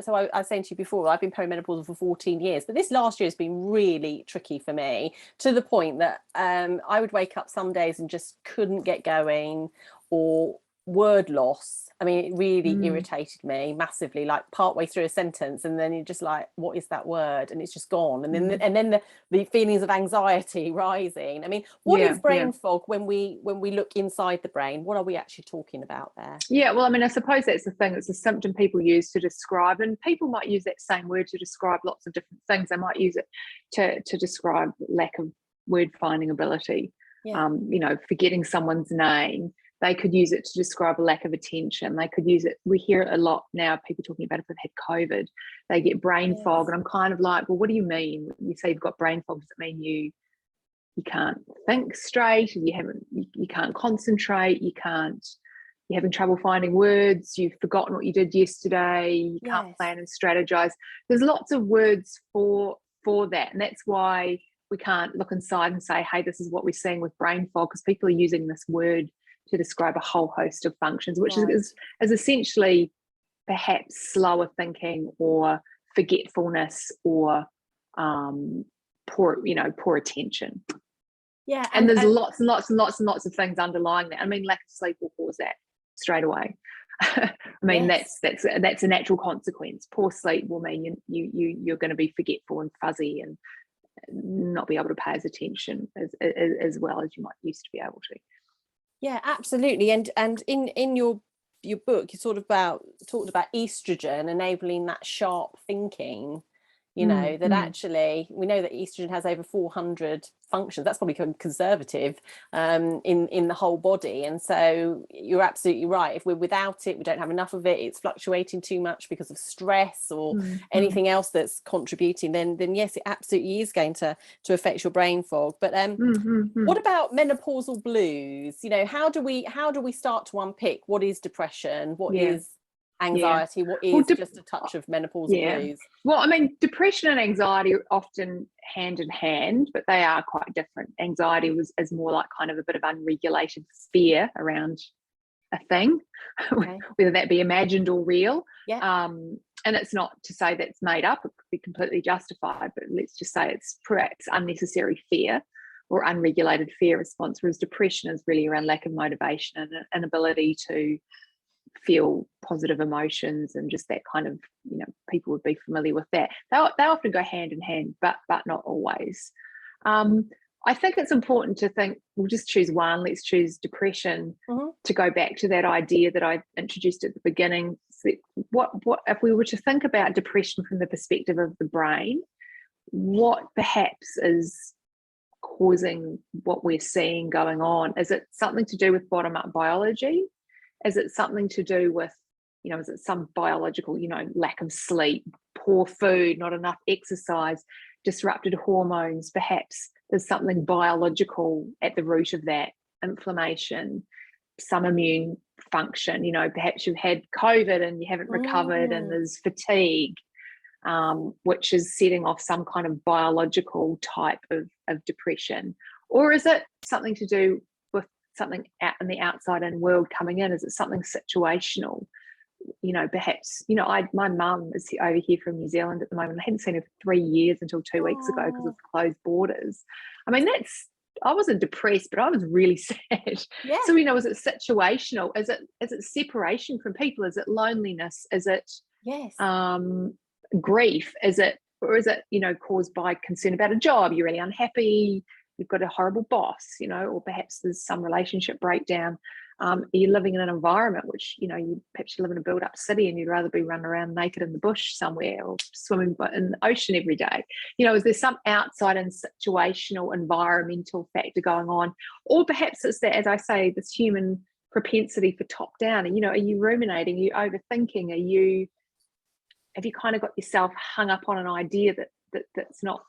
so I was saying to you before, I've been perimenopausal for 14 years, but this last year has been really tricky for me, to the point that I would wake up some days and just couldn't get going, or word loss. I mean, it really irritated me massively, like partway through a sentence, and then you're just like, what is that word? And it's just gone. And then the feelings of anxiety rising. I mean, what is brain fog when we look inside the brain? What are we actually talking about there? Yeah, well, I mean, I suppose that's the thing. It's a symptom people use to describe, and people might use that same word to describe lots of different things. They might use it to describe lack of word finding ability, forgetting someone's name. They could use it to describe a lack of attention. They could use it, we hear it a lot now, people talking about if they've had COVID, they get brain fog. And I'm kind of like, well, what do you mean? When you say you've got brain fog, does it mean you can't think straight, and you can't concentrate, you're having trouble finding words, you've forgotten what you did yesterday, you can't plan and strategize? There's lots of words for that, and that's why we can't look inside and say, hey, this is what we're seeing with brain fog, because people are using this word to describe a whole host of functions, which is essentially perhaps slower thinking, or forgetfulness, or poor attention. Yeah, and there's lots and lots and lots and lots of things underlying that. I mean, lack of sleep will cause that straight away. I mean, that's a natural consequence. Poor sleep will mean you're going to be forgetful and fuzzy, and not be able to pay as attention as well as you might used to be able to. Yeah, absolutely. And in your book, you talked about estrogen enabling that sharp thinking. Actually, we know that estrogen has over 400 functions. That's probably conservative in the whole body. And so you're absolutely right. If we're without it, we don't have enough of it, it's fluctuating too much because of stress or anything else that's contributing, then yes, it absolutely is going to affect your brain fog. But what about menopausal blues? How do we start to unpick what is depression, what is anxiety, what is just a touch of menopausal blues? Well, I mean, depression and anxiety are often hand in hand, but they are quite different. Anxiety is more like kind of a bit of unregulated fear around a thing, whether that be imagined or real. And it's not to say that's made up, it could be completely justified, but let's just say it's perhaps unnecessary fear or unregulated fear response, whereas depression is really around lack of motivation and an ability to feel positive emotions, and just that kind of, people would be familiar with that. They often go hand in hand, but not always. I think it's important to think, we'll just choose one. Let's choose depression, to go back to that idea that I introduced at the beginning. So what if we were to think about depression from the perspective of the brain, what perhaps is causing what we're seeing going on? Is it something to do with bottom-up biology? Is it something to do with, is it some biological, lack of sleep, poor food, not enough exercise, disrupted hormones? Perhaps there's something biological at the root of that, inflammation, some immune function. Perhaps you've had COVID and you haven't recovered, and there's fatigue, which is setting off some kind of biological type of depression. Or is it something to do with something out in the outside and world coming in? Is it something situational? perhaps, my mum is over here from New Zealand at the moment. I hadn't seen her for 3 years until 2 weeks ago because of closed borders. I mean, I wasn't depressed, but I was really sad. Yeah. So, is it situational? Is it separation from people? Is it loneliness? Is it grief? Is it caused by concern about a job? You're really unhappy. You've got a horrible boss, or perhaps there's some relationship breakdown. Are you living in an environment which, perhaps you live in a built-up city and you'd rather be running around naked in the bush somewhere or swimming in the ocean every day? Is there some outside and situational environmental factor going on? Or perhaps it's that, as I say, this human propensity for top-down. And, are you ruminating? Are you overthinking? Have you kind of got yourself hung up on an idea that's not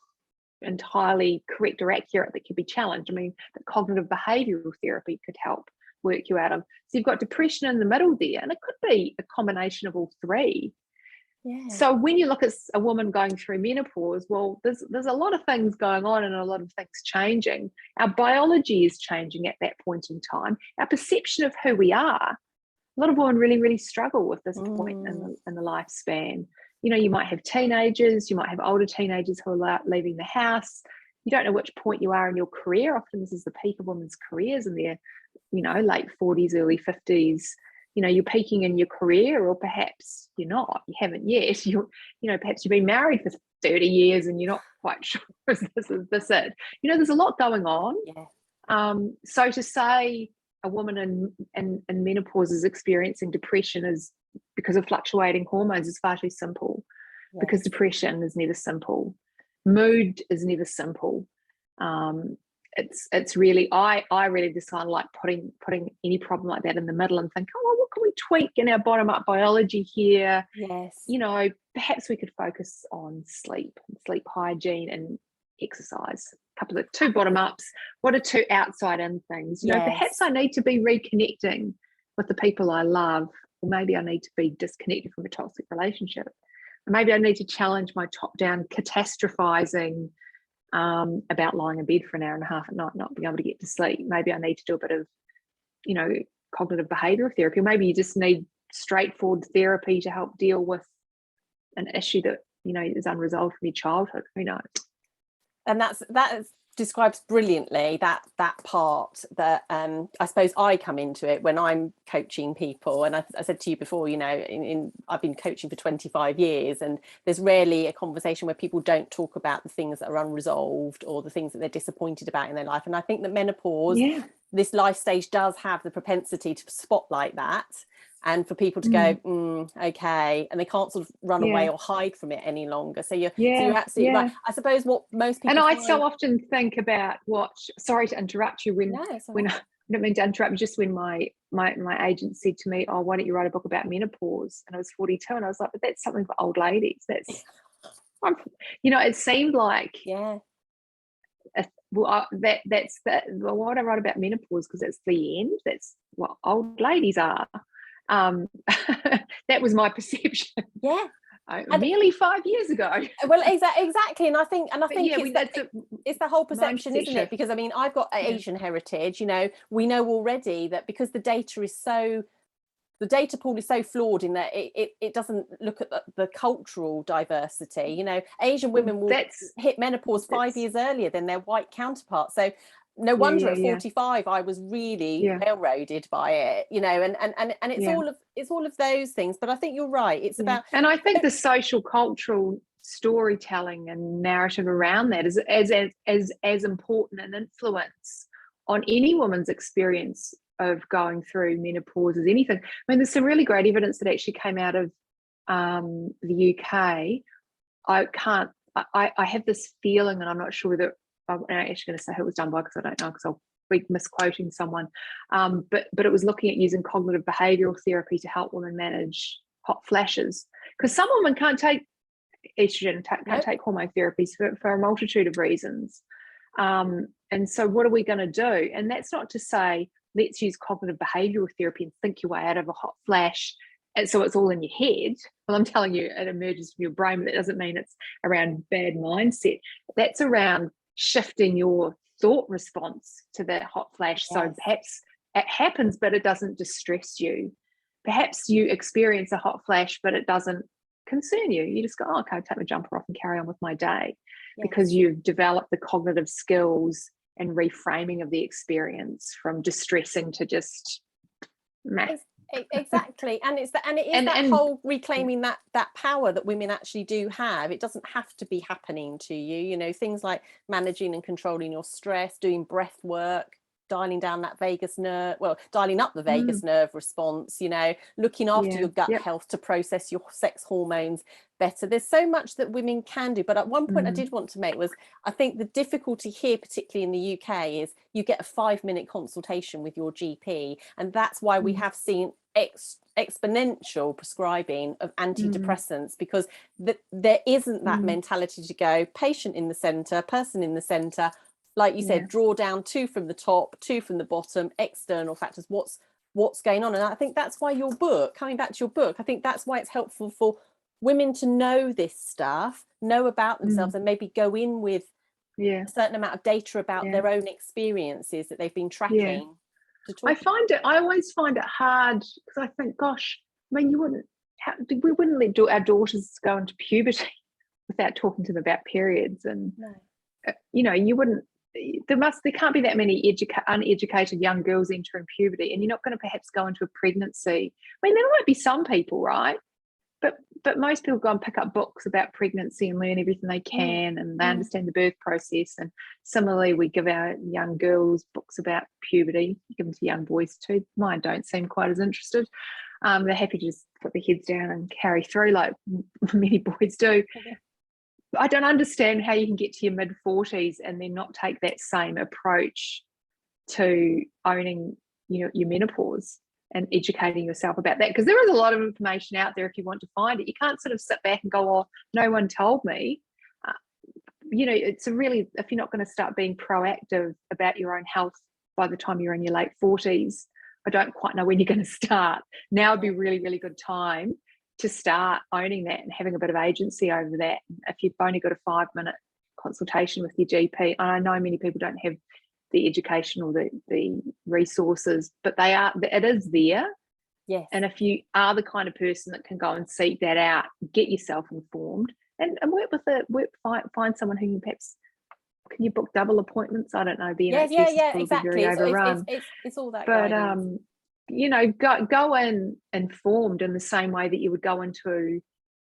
entirely correct or accurate, that could be challenged? I mean, the cognitive behavioral therapy could help work you out of. So you've got depression in the middle there, and it could be a combination of all three. Yeah. So when you look at a woman going through menopause, well, there's a lot of things going on and a lot of things changing. Our biology is changing at that point in time. Our perception of who we are. A lot of women really, really struggle with this point in the lifespan. You might have teenagers, you might have older teenagers who are leaving the house. You don't know which point you are in your career. Often this is the peak of women's careers in their, late 40s, early 50s. You're peaking in your career, or perhaps you're not. You haven't yet. Perhaps you've been married for 30 years and you're not quite sure is this it. There's a lot going on. Yeah. So to say a woman in menopause is experiencing depression is because of fluctuating hormones is far too simple. Yes. Because depression is never simple. Mood is never simple. It's really, I really just kind of like putting any problem like that in the middle and think, oh, what can we tweak in our bottom up biology here? Yes. Perhaps we could focus on sleep hygiene and exercise. A couple of two bottom ups. What are two outside in things? Perhaps I need to be reconnecting with the people I love, or maybe I need to be disconnected from a toxic relationship. Or maybe I need to challenge my top-down catastrophizing about lying in bed for an hour and a half at night, not being able to get to sleep. Maybe I need to do a bit of, cognitive behavioral therapy. Or maybe you just need straightforward therapy to help deal with an issue that, is unresolved from your childhood. Who knows? And that describes brilliantly that part that I suppose I come into it when I'm coaching people. And I said to you before, I've been coaching for 25 years, and there's rarely a conversation where people don't talk about the things that are unresolved or the things that they're disappointed about in their life. And I think that menopause, this life stage, does have the propensity to spotlight that, and for people to go, okay, and they can't sort of run away or hide from it any longer. So you're absolutely right. I suppose what most people I so often think about sorry to interrupt you when I don't mean to interrupt you, just when my agent said to me, oh, why don't you write a book about menopause? And I was 42, and I was like, but that's something for old ladies. That's it seemed like that's why don't I write about menopause? Because that's the end. That's what old ladies are. That was my perception. Nearly 5 years ago. Well, exactly, and I think it's the whole perception, isn't it? Because I mean, I've got Asian heritage. We know already that because the data pool is so flawed in that it doesn't look at the cultural diversity. Asian women will hit menopause 5 years earlier than their white counterparts. So no wonder at 45 I was really railroaded by it, and it's all of those things. But I think you're right. It's about, and I think the social cultural storytelling and narrative around that is as important an influence on any woman's experience of going through menopause as anything. I mean, there's some really great evidence that actually came out of the UK. I have this feeling, and I'm not sure whether I'm actually going to say who it was done by, because I don't know, because I'll be misquoting someone. But it was looking at using cognitive behavioral therapy to help women manage hot flashes, because some women can't take estrogen, can't take hormone therapies for a multitude of reasons. And so what are we going to do? And that's not to say let's use cognitive behavioral therapy and think your way out of a hot flash, and so it's all in your head. Well, I'm telling you, it emerges from your brain, but that doesn't mean it's around bad mindset. That's around shifting your thought response to that hot flash. So perhaps it happens, but it doesn't distress you. perhaps you experience a hot flash, but it doesn't concern you. You just go, oh, okay, take my jumper off and carry on with my day. Yes. Because you've developed the cognitive skills and reframing of the experience from distressing to just meh. Exactly. And it is that whole reclaiming that power that women actually do have. It doesn't have to be happening to you, you know, things like managing and controlling your stress, doing breath work, dialing down that vagus nerve, dialing up the vagus nerve response, you know, looking after your gut health to process your sex hormones better. There's so much that women can do. But at one point I did want to make was, I think the difficulty here, particularly in the UK, is you get a 5-minute consultation with your GP. And that's why we have seen exponential prescribing of antidepressants, because there isn't that mentality to go patient in the center, person in the center. Like you said, draw down 2 from the top, 2 from the bottom, external factors, what's going on. And I think that's why your book, coming back to your book, I think that's why it's helpful for women to know this stuff, know about themselves, and maybe go in with a certain amount of data about their own experiences that they've been tracking. I always find it hard, because I think, gosh, I mean, we wouldn't let our daughters go into puberty without talking to them about periods. And, you know, you wouldn't, there can't be that many uneducated young girls entering puberty, and you're not going to perhaps go into a pregnancy. I mean, there might be some people, right? But most people go and pick up books about pregnancy and learn everything they can, and they understand the birth process. And similarly, we give our young girls books about puberty, give them to young boys too. Mine don't seem quite as interested. They're happy to just put their heads down and carry through like many boys do. I don't understand how you can get to your mid-40s and then not take that same approach to owning, you know, your menopause and educating yourself about that, because there is a lot of information out there if you want to find it. You can't sort of sit back and go, oh, no one told me. You know, it's if you're not going to start being proactive about your own health by the time you're in your late 40s, I don't quite know when you're going to start. Now would be a really, really good time to start owning that and having a bit of agency over that. If you've only got a 5-minute consultation with your GP, and I know many people don't have the education or the resources, but it is there. Yes. And if you are the kind of person that can go and seek that out, get yourself informed and work with find someone who can perhaps, can you book double appointments? I don't know. The NHS is exactly. Very overrun. It's all that. But guidance. You know, go in informed in the same way that you would go into,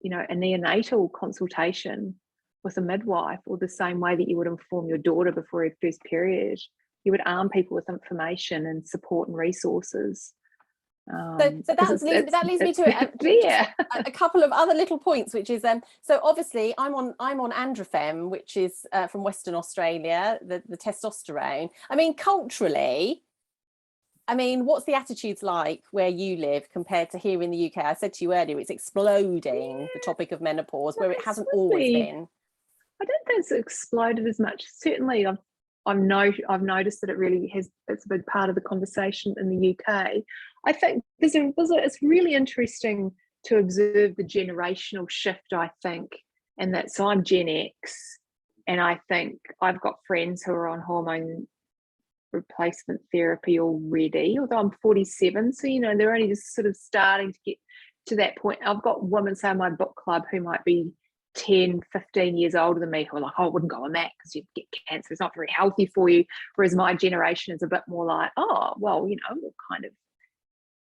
you know, a neonatal consultation with a midwife, or the same way that you would inform your daughter before her first period. You would arm people with information and support and resources. So that leads me to a couple of other little points, which is so obviously I'm on androfem, which is from Western Australia, the testosterone. I mean, culturally, I mean, what's the attitudes like where you live compared to here in the UK? I said to you earlier, it's exploding, the topic of menopause, where it hasn't always been. I don't think it's exploded as much. Certainly, I've noticed that it's a big part of the conversation in the UK. I think it's really interesting to observe the generational shift, I think, and that. So I'm Gen X, and I think I've got friends who are on hormone replacement therapy already, although I'm 47, so you know they're only just sort of starting to get to that point. I've got women, say, in my book club, who might be 10, 15 years older than me, who are like, oh, I wouldn't go on that because you'd get cancer, it's not very healthy for you. Whereas my generation is a bit more like, oh, well, you know, we'll kind of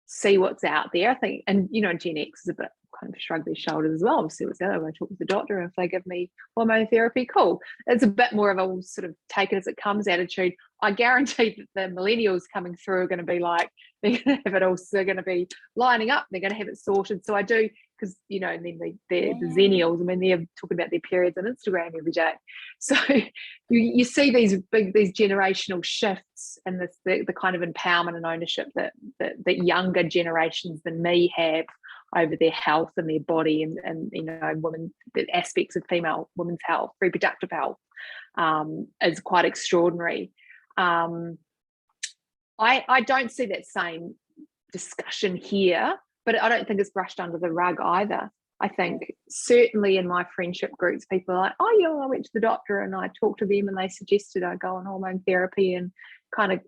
see what's out there, I think. And you know, Gen X is a bit kind of shrug their shoulders as well. We'll see what's out there. I talk with the doctor, and if they give me hormone therapy, cool. It's a bit more of a sort of take it as it comes attitude. I guarantee that the millennials coming through are going to be like, they're going to have it all, they're going to be lining up, they're going to have it sorted. So I do, because you know, and then the Zennials, I mean, they're talking about their periods on Instagram every day. So you see these generational shifts, and the kind of empowerment and ownership that younger generations than me have over their health and their body, and you know, the aspects of women's health, reproductive health, is quite extraordinary. I don't see that same discussion here, but I don't think it's brushed under the rug either. I think certainly in my friendship groups, people are like, oh yeah, I went to the doctor and I talked to them and they suggested I go on hormone therapy and kind of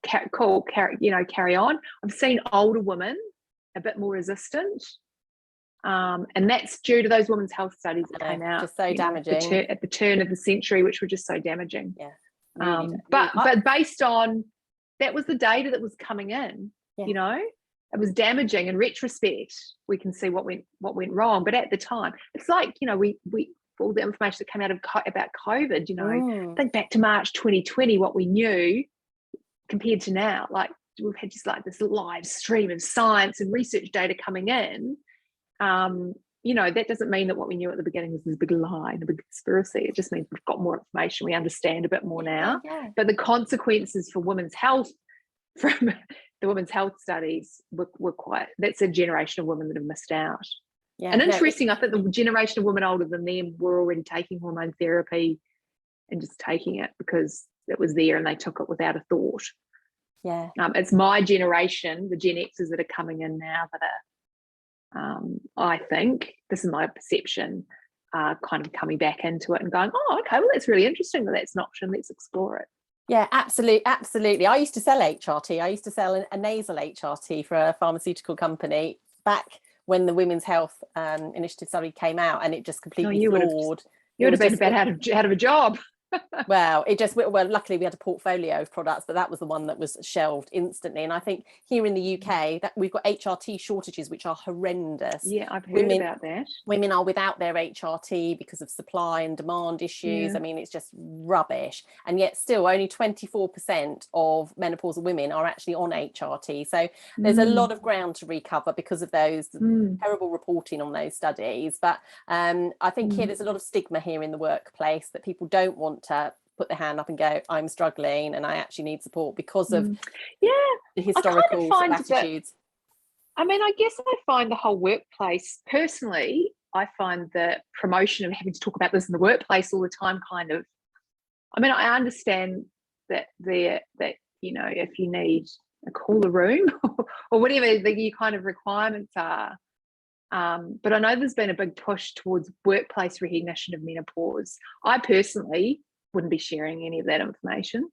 carry on. I've seen older women a bit more resistant. And that's due to those women's health studies that came out, just so damaging, at the turn of the century, which were just so damaging. Yeah. Really, but based on, that was the data that was coming in. Yeah. You know, it was damaging. In retrospect, we can see what went wrong. But at the time, it's like, you know, we all the information that came out about COVID. You know, think back to March 2020, what we knew compared to now. Like, we've had just like this live stream of science and research data coming in. You know, that doesn't mean that what we knew at the beginning was this big lie and a big conspiracy. It just means we've got more information. We understand a bit more now. Yeah. But the consequences for women's health from the women's health studies were quite, that's a generation of women that have missed out. Yeah, and interesting, I think the generation of women older than them were already taking hormone therapy and just taking it because it was there and they took it without a thought. Yeah. It's my generation, the Gen Xers that are coming in now that are, I think, this is my perception, kind of coming back into it and going, oh, okay, well, that's really interesting that that's an option. Let's explore it. Yeah, absolutely. I used to sell HRT. I used to sell a nasal HRT for a pharmaceutical company back when the Women's Health Initiative study came out, and it just completely floored. You would have been about out of a job. Well, luckily we had a portfolio of products, but that was the one that was shelved instantly. And I think here in the UK that we've got HRT shortages, which are horrendous. Yeah, I've heard about that. Women are without their HRT because of supply and demand issues. Yeah. I mean, it's just rubbish. And yet still only 24% of menopausal women are actually on HRT. So there's a lot of ground to recover because of those terrible reporting on those studies. But I think here there's a lot of stigma here in the workplace that people don't want to put their hand up and go, I'm struggling and I actually need support because of the historical attitudes. I mean, I guess I find the whole workplace, personally, I find the promotion of having to talk about this in the workplace all the time kind of, I mean, I understand that you know, if you need a cooler room or whatever the kind of requirements are, but I know there's been a big push towards workplace recognition of menopause. I personally wouldn't be sharing any of that information.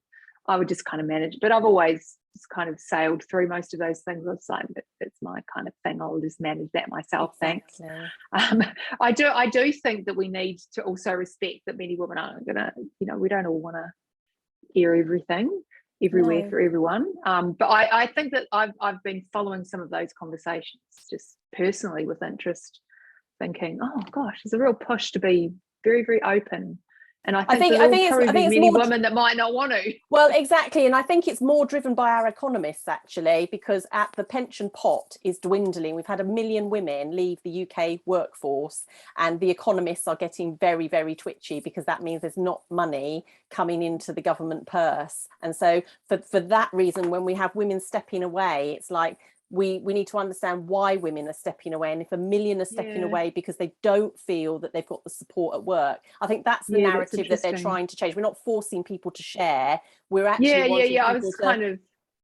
I would just kind of manage, but I've always just kind of sailed through most of those things. I was like, that's my kind of thing. I'll just manage that myself. Exactly. Thanks. I do think that we need to also respect that many women aren't gonna, you know, we don't all want to hear everything everywhere for everyone. But I think that I've been following some of those conversations just personally with interest, thinking, oh gosh, there's a real push to be very, very open. And I think it's many women that might not want to. Well, exactly. And I think it's more driven by our economists, actually, because the pension pot is dwindling. We've had 1 million women leave the UK workforce, and the economists are getting very, very twitchy because that means there's not money coming into the government purse. And so for that reason, when we have women stepping away, it's like, we need to understand why women are stepping away, and if 1 million are stepping away because they don't feel that they've got the support at work, I think that's the narrative that they're trying to change. We're not forcing people to share. We're actually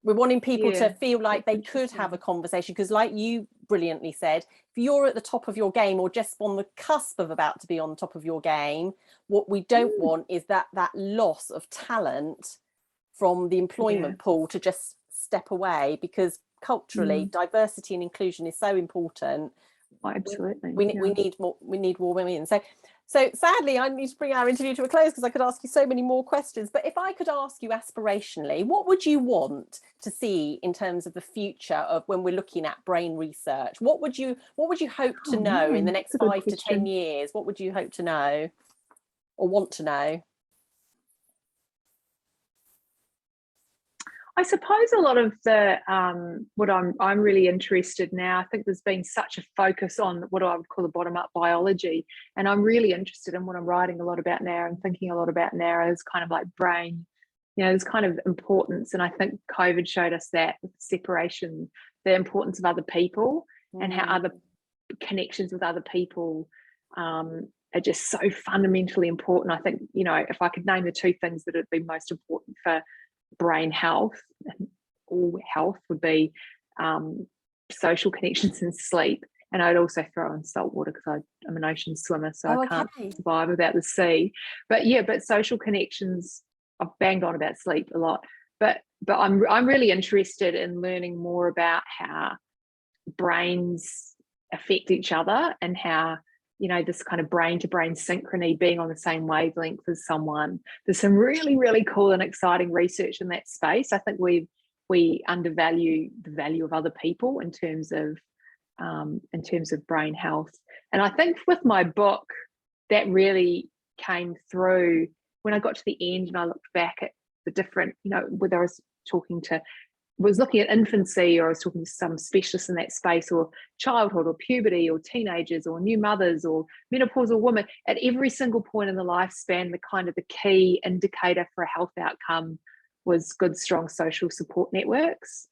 we're wanting people to feel like they could have a conversation, because like you brilliantly said, if you're at the top of your game or just on the cusp of about to be on the top of your game, what we don't want is that loss of talent from the employment pool to just step away, because culturally diversity and inclusion is so important. Absolutely. We need more women. So sadly I need to bring our interview to a close, because I could ask you so many more questions, but if I could ask you aspirationally, what would you want to see in terms of the future of when we're looking at brain research? What would you hope to know in the next 5 to 10 years? What would you hope to know or want to know? I suppose a lot of the what I'm really interested now, I think there's been such a focus on what I would call the bottom-up biology, and I'm really interested in what I'm writing a lot about now and thinking a lot about now is kind of like brain, you know, there's kind of importance, and I think COVID showed us that with separation, the importance of other people and how other connections with other people are just so fundamentally important. I think, you know, if I could name the 2 things that would be most important for brain health and all health would be social connections and sleep, and I'd also throw in salt water because I'm an ocean swimmer, so I can't survive without the sea. But social connections, I've banged on about sleep a lot, but I'm really interested in learning more about how brains affect each other, and how, you know, this kind of brain to brain synchrony, being on the same wavelength as someone. There's some really, really cool and exciting research in that space. I think we undervalue the value of other people in terms of brain health. And I think with my book, that really came through when I got to the end and I looked back at the different, you know, whether I was looking at infancy, or I was talking to some specialists in that space, or childhood or puberty or teenagers or new mothers or menopausal women. At every single point in the lifespan, the key indicator for a health outcome was good, strong social support networks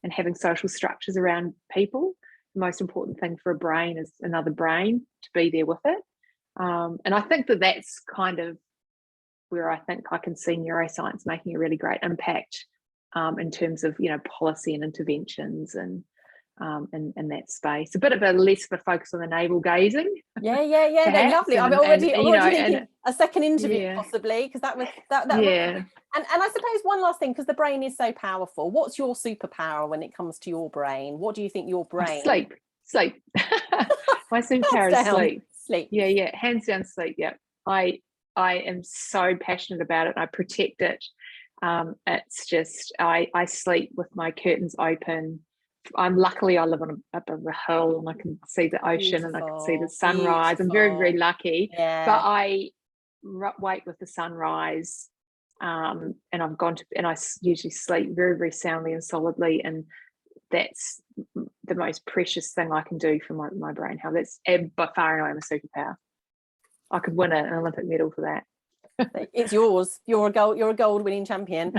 and having social structures around people. The most important thing for a brain is another brain to be there with it. And I think that's kind of where I think I can see neuroscience making a really great impact in terms of, you know, policy and interventions and in that space. A bit of a less of a focus on the navel gazing. Yeah. No, lovely. I'm already thinking a second interview possibly, because that yeah. And I suppose one last thing, because the brain is so powerful. What's your superpower when it comes to your brain? What do you think your brain? Sleep. My superpower is sleep. Sleep. Yeah. Hands down, sleep. Yeah. I am so passionate about it. I protect it. It's just I sleep with my curtains open. I live up on a hill, and I can see the ocean. Beautiful. And I can see the sunrise. Beautiful. I'm very, very lucky. Yeah. But I wake with the sunrise, and I usually sleep very, very soundly and solidly, and that's the most precious thing I can do for my brain health. That's by far and away my superpower. I could win an Olympic medal for that. It's yours. You're a gold winning champion.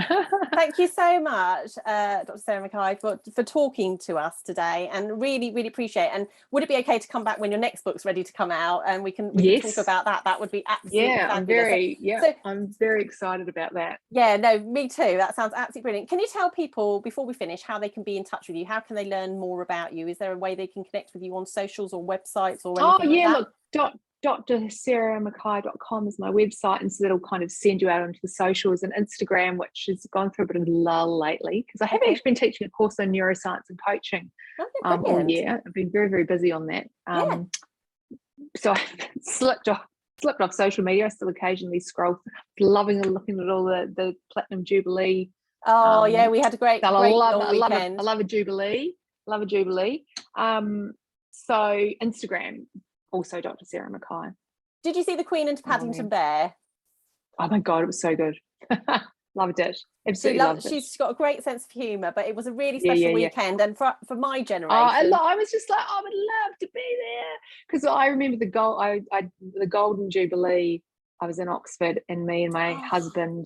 Thank you so much, Dr. Sarah McKay, for talking to us today, and really, really appreciate it. And would it be okay to come back when your next book's ready to come out, and we can talk about that? That would be absolutely fabulous. I'm very excited about that. Yeah, no, me too. That sounds absolutely brilliant. Can you tell people before we finish how they can be in touch with you? How can they learn more about you? Is there a way they can connect with you on socials or websites or anything like that? Look, DrSarahMcKay.com is my website, and so that'll kind of send you out onto the socials, and Instagram, which has gone through a bit of a lull lately, because I have actually been teaching a course on neuroscience and coaching all year. I've been very, very busy on that. So I slipped off social media. I still occasionally scroll, loving looking at all the Platinum Jubilee. We had a great weekend. I love a Jubilee. So Instagram. Also, Dr. Sarah McKay. Did you see the Queen into Paddington Bear? Oh my God, it was so good. Loved it. Absolutely loved it. She's got a great sense of humour, but it was a really special weekend. And for my generation, I was just like, I would love to be there, because I remember the Golden Jubilee. I was in Oxford, and me and my husband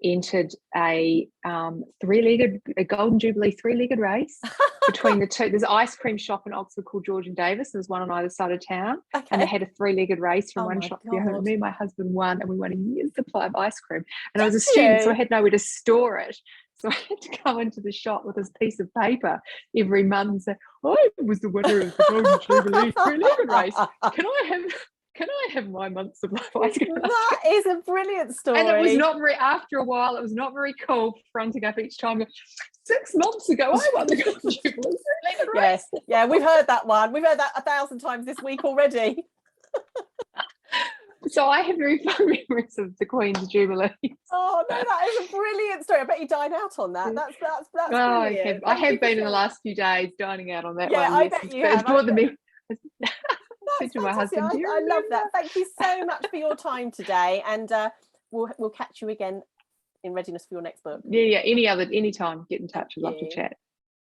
entered a Golden Jubilee three-legged race between the two. There's an ice cream shop in Oxford called George and Davis. There's one on either side of town, and they had a three-legged race from one shop to the other. Me and my husband won, and we won a year's supply of ice cream. And I was a student, so I had nowhere to store it. So I had to go into the shop with this piece of paper every month and say, I was the winner of the Golden Jubilee three-legged race. Can I have my month's supply of ice cream? That is a brilliant story. And it was not very, after a while, it was not very cool fronting up each time. 6 months ago, I won the Golden Jubilee three-legged race. Yeah, we've heard that one. We've heard that 1,000 times this week already. So I have very fond memories of the Queen's Jubilee. Oh no, that is a brilliant story. I bet you dined out on that. That's brilliant. I have been in the last few days dining out on that one. I bet you have. To my husband. I love that. Thank you so much for your time today, and we'll catch you again in readiness for your next book. Any time, get in touch. I'd love to chat.